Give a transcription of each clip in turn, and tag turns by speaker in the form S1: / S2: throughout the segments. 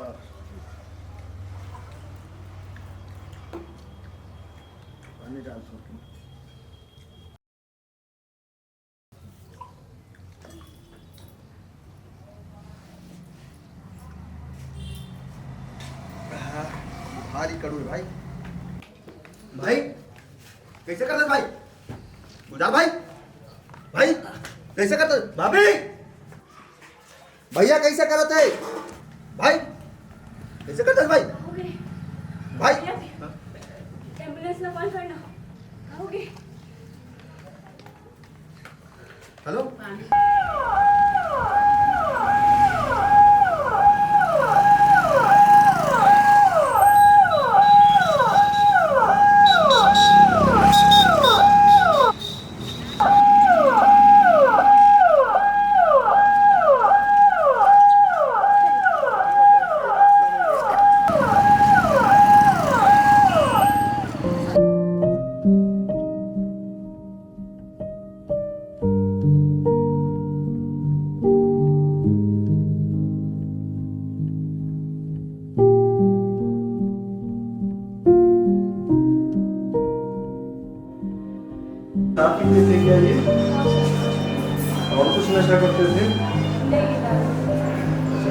S1: बार। पानी डाल सकते हैं। भारी कड़ू है भाई। भाई कैसे करते भाई? गुलाब भाई, भाई कैसे करते? भाभी भैया कैसे करते? भाई कैसे करते भाई? भाई
S2: एम्बुलेंस ना कॉल करना। आओगे?
S1: हेलो आप पीते थे क्या ये? और कुछ नशा करते थे?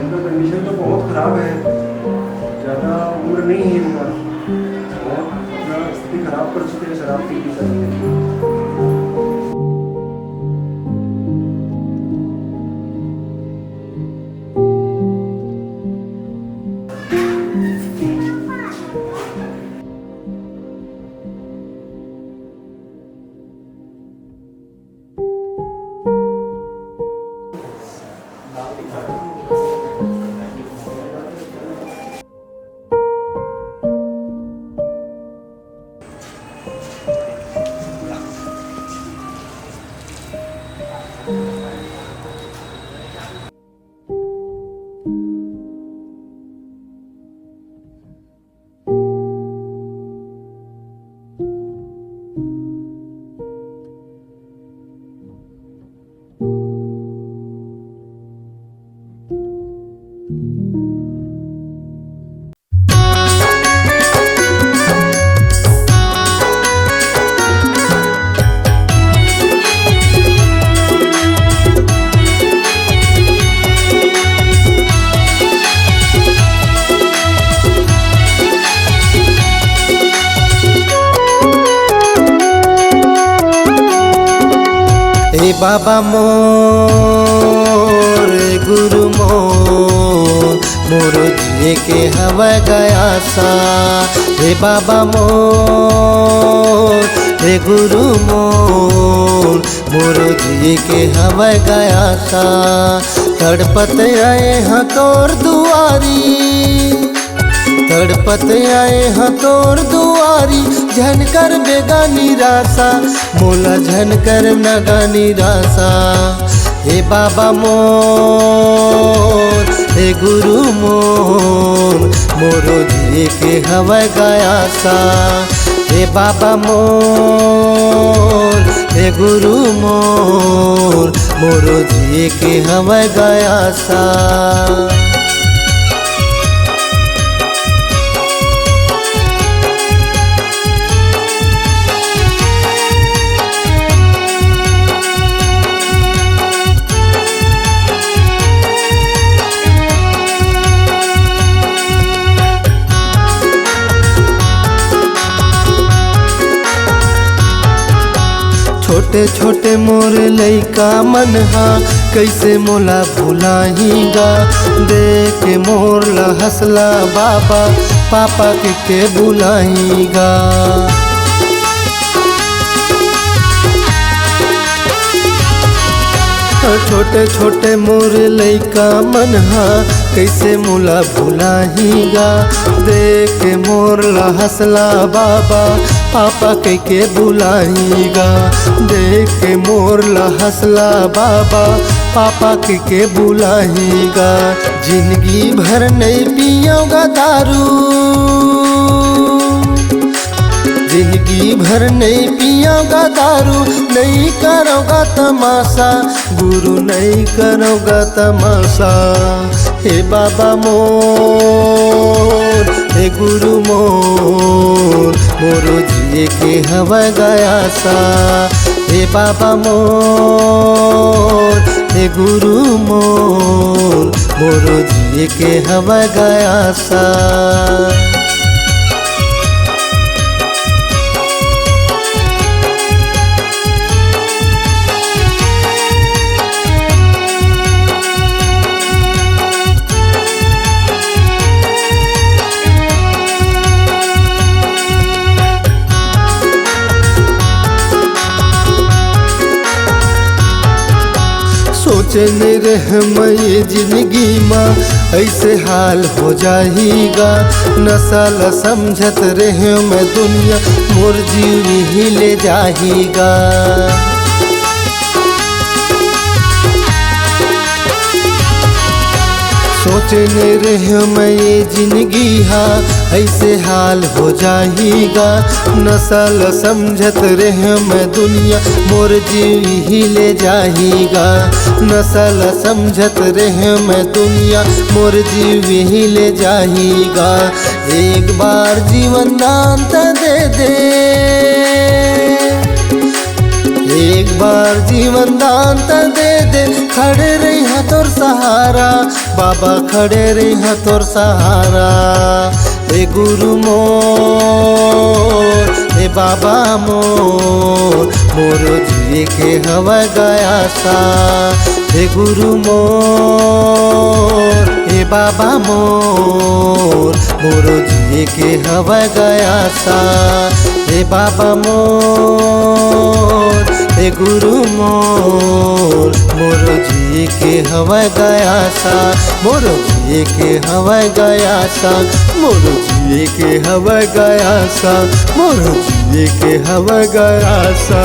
S1: इनका कंडीशन तो बहुत खराब है, ज़्यादा उम्र नहीं है इनका, और स्थिति खराब कर चुके हैं शराब पी करके।
S3: हे बाबा मोर गुरु मोर जिए के हवा गया सा। हे बाबा मोर हे गुरु मोर जिए के हवा गया सा। तड़पत आए हाँ तोर दुआरी, तड़पत आए हाँ तोर दुआरी, झनकर बेगा निराशा मोला झनकर नगा निराशा। हे बाबा मोर हे गुरु मोरो जिए के हवा गया सा। हे बाबा मोर हे गुरु मोरो जिए के हवा गया सा। छोटे छोटे मोर लइका मन हा कैसे मोला भुलाहीगा। देख मोर ला हंसला बाबा पापा के बुलाहीगा। छोटे छोटे मोर लइका मन हा कैसे मोला भुलाहीगा। देख मोर ला हंसला बाबा पापा के बुलाहीगा। देख मोर ला हंसला बाबा पापा के बुलाहीगा। जिंदगी भर नहीं पियोगा दारू, जिंदगी भर नहीं पियोगा दारू, नहीं करोगा तमाशा गुरु नहीं करोगा तमाशा। हे बाबा मोर, हे गुरु मोर, मोरो जिए के हवा गया सा। हे बाबा मोर, हे गुरु मोर, मोरो जिए के हवा गया सा। सोचने रह मैं जिंदगी माँ ऐसे हाल हो जाएगा, नसल समझत रहे मैं दुनिया मोर जीव ही ले जाएगा। सोचने रहे मैं ये जिंदगी हाँ ऐसे हाल हो जाएगा, नसल समझत रहे मैं दुनिया मोर जीव ही ले जाएगा। नसल समझत रहे मैं दुनिया मोर जीव ही ले जाएगा। एक बार जीवन दान दे दे, एक बार जीवन दान दे दे, खड़े रही तोर सहारा बाबा, खड़े रही तोर सहारा। हे गुरु मोर, हे बाबा मोर, मोरो जिए के हवा गया सा। हे गुरु मोर, हे बाबा मोर, मोरो जिए के हवा गया सा। हे बाबा मोर, हे गुरु मोर, मोरो जिए के हवा गया सा। मोरो जिए के हवा गया सा, मोरो जिए के हवा गया सा, मोरो जिए के हवा गया सा।